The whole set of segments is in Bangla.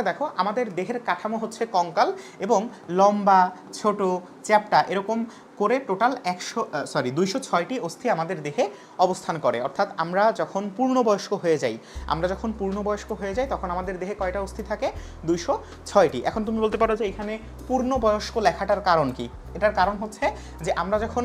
দেখো আমাদের দেহের কাঠামো হচ্ছে কঙ্কাল এবং লম্বা, ছোট, চ্যাপ্টা এরকম করে টোটাল 206টি অস্থি আমাদের দেহে অবস্থান করে। অর্থাৎ আমরা যখন পূর্ণবয়স্ক হয়ে যাই তখন আমাদের দেহে কয়টা অস্থি থাকে? 206টি। এখন তুমি বলতে পারো যে এখানে পূর্ণবয়স্ক লেখাটার কারণ কি? এটার কারণ হচ্ছে যে আমরা যখন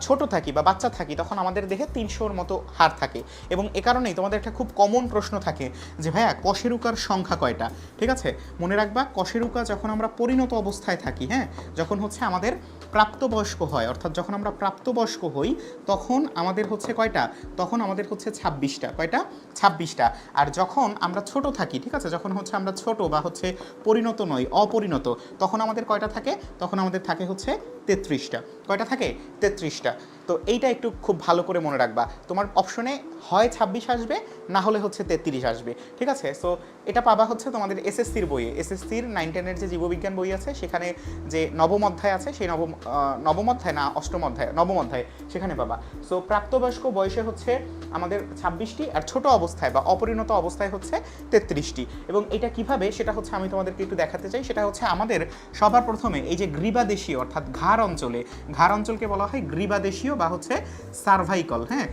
ছোট থাকি বা বাচ্চা থাকি তখন আমাদের দেহে 300-র মতো হাড় থাকে, এবং এ কারণেই তোমাদের একটা খুব কমন প্রশ্ন থাকে যে ভাইয়া কশেরুকার সংখ্যা কয়টা? ঠিক আছে, মনে রাখবা কশেরুকা যখন আমরা পরিণত অবস্থায় থাকি, হ্যাঁ, যখন হচ্ছে আমাদের প্রাপ্তবয়স্ক হয়, অর্থাৎ যখন আমরা প্রাপ্তবয়স্ক হই তখন আমাদের হচ্ছে কয়টা? তখন আমাদের হচ্ছে 26টা। কয়টা? 26টা। আর যখন আমরা ছোট থাকি, ঠিক আছে, যখন হচ্ছে আমরা ছোট বা হচ্ছে পরিণত নই, অপরিণত, তখন আমাদের কয়টা থাকে? তখন আমাদের থাকে হচ্ছে 33টা। কয়টা থাকে? 33টা। তো এইটা একটু খুব ভালো করে মনে রাখবা। তোমার অপশনে হয় 26 আসবে, না হলে হচ্ছে 33 আসবে। ঠিক আছে, সো এটা পাবা হচ্ছে তোমাদের এসএসসির বইয়ে, এসএসসির 9-10-এর যে জীববিজ্ঞান বই আছে সেখানে যে নবম অধ্যায় আছে, সেই নবম অধ্যায় না অষ্টম অধ্যায়, নবম অধ্যায়, সেখানে পাবা। সো প্রাপ্তবয়স্ক বয়সে হচ্ছে আমাদের 26টি, আর ছোট অবস্থায় বা অপরিণত অবস্থায় হচ্ছে 33টি। এবং এটা কিভাবে সেটা হচ্ছে আমি তোমাদেরকে একটু দেখাতে চাই। সেটা হচ্ছে আমাদের সবার প্রথমে এই যে গ্রীবাদেশীয় অর্থাৎ ঘাড় অঞ্চলকে বলা হয় গ্রীবাদেশীয় বা হচ্ছে সার্ভাইকাল। হ্যাঁ,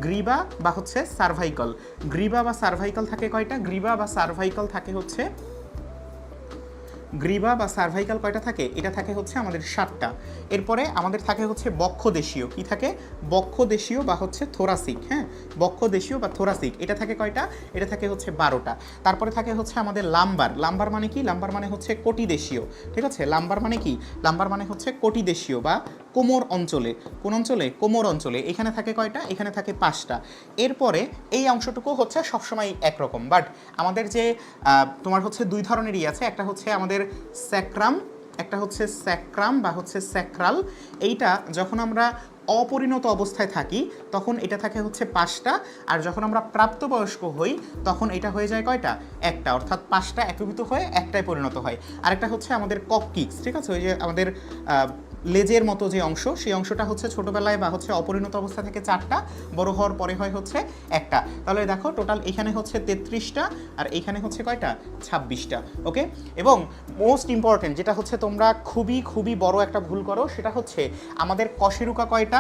গ্রীবা বা হচ্ছে সার্ভাইকাল। গ্রীবা বা সার্ভাইকাল থাকে কয়টা? গ্রীবা বা সার্ভাইকাল থাকে হচ্ছে গ্রীবা বা সার্ভাইকাল কয়টা থাকে? এটা থাকে হচ্ছে আমাদের 7টা। এরপরে আমাদের থাকে হচ্ছে বক্ষদেশীয়। কি থাকে? বক্ষদেশীয় বা হচ্ছে থোরাসিক। হ্যাঁ, বক্ষদেশীয় বা থোরাসিক, এটা থাকে কয়টা? এটা থাকে হচ্ছে 12টা। তারপরে থাকে হচ্ছে আমাদের লাম্বার মানে কি? লাম্বার মানে হচ্ছে কোটিদেশীয়। ঠিক আছে, লাম্বার মানে কি? লাম্বার মানে হচ্ছে কোটিদেশীয় বা কোমর অঞ্চলে। কোন অঞ্চলে? কোমর অঞ্চলে। এখানে থাকে কয়টা? এখানে থাকে 5টা। এরপরে এই অংশটুকু হচ্ছে সবসময় একরকম, বাট আমাদের যে তোমার হচ্ছে দুই ধরনেরই আছে। একটা হচ্ছে আমাদের স্যাক্রাম, একটা হচ্ছে স্যাক্রাম বা হচ্ছে স্যাক্রাল। এইটা যখন আমরা অপরিণত অবস্থায় থাকি তখন এটা থাকে হচ্ছে 5টা, আর যখন আমরা প্রাপ্তবয়স্ক হই তখন এটা হয়ে যায় কয়টা? একটা। অর্থাৎ 5টা একীভূত হয়ে একটায় পরিণত হয়। আরেকটা হচ্ছে আমাদের কককিক্স। ঠিক আছে, ওই যে আমাদের লেজের মতো যে অংশ, সেই অংশটা হচ্ছে ছোটোবেলায় বা হচ্ছে অপরিণত অবস্থা থেকে 4টা, বড় হওয়ার পরে হয় হচ্ছে একটা। তাহলে দেখো টোটাল এখানে হচ্ছে 33টা, আর এইখানে হচ্ছে কয়টা? 26টা। ওকে, এবং মোস্ট ইম্পর্টেন্ট যেটা হচ্ছে তোমরা খুবই খুবই বড় একটা ভুল করো, সেটা হচ্ছে আমাদের কশেরুকা কয়টা?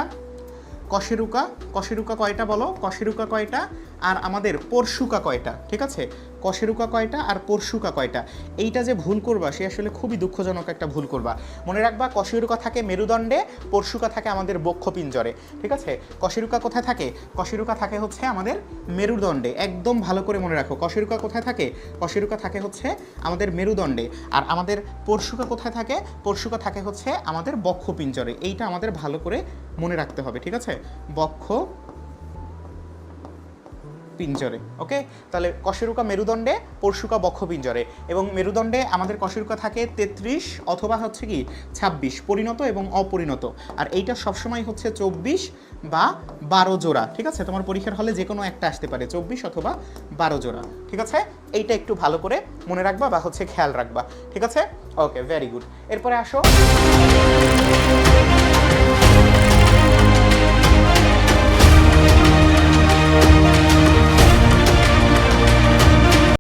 কশেরুকা কয়টা বলো? কশেরুকা কয়টা? আর আমাদের পরশুকা কয়টা? ঠিক আছে, কশেরুকা কয়টা আর পরশুকা কয়টা? এইটা যে ভুল করবা সে আসলে খুবই দুঃখজনক একটা ভুল করবা। মনে রাখবা কশেরুকা থাকে মেরুদণ্ডে, পরশুকা থাকে আমাদের বক্ষপিঞ্জরে। ঠিক আছে, কশেরুকা কোথায় থাকে? কশেরুকা থাকে হচ্ছে আমাদের মেরুদণ্ডে। একদম ভালো করে মনে রাখো, কশেরুকা কোথায় থাকে? কশেরুকা থাকে হচ্ছে আমাদের মেরুদণ্ডে। আর আমাদের পরশুকা কোথায় থাকে? পরশুকা থাকে হচ্ছে আমাদের বক্ষপিঞ্জরে। এইটা আমাদের ভালো করে মনে রাখতে হবে। ঠিক আছে, বক্ষ পিঞ্জরে। ওকে, তাহলে কশেরুকা মেরুদণ্ডে, পরশুকা বক্ষপিঞ্জরে। এবং মেরুদণ্ডে আমাদের কশেরুকা থাকে 33 অথবা হচ্ছে কি 26, পরিণত এবং অপরিণত। আর এইটা সবসময় হচ্ছে 24 বা 12 জোড়া। ঠিক আছে, তোমার পরীক্ষার হলে যে কোনো একটা আসতে পারে, 24 অথবা 12 জোড়া। ঠিক আছে, এইটা একটু ভালো করে মনে রাখবা বা হচ্ছে খেয়াল রাখবা। ঠিক আছে, ওকে, ভেরি গুড। এরপরে আসো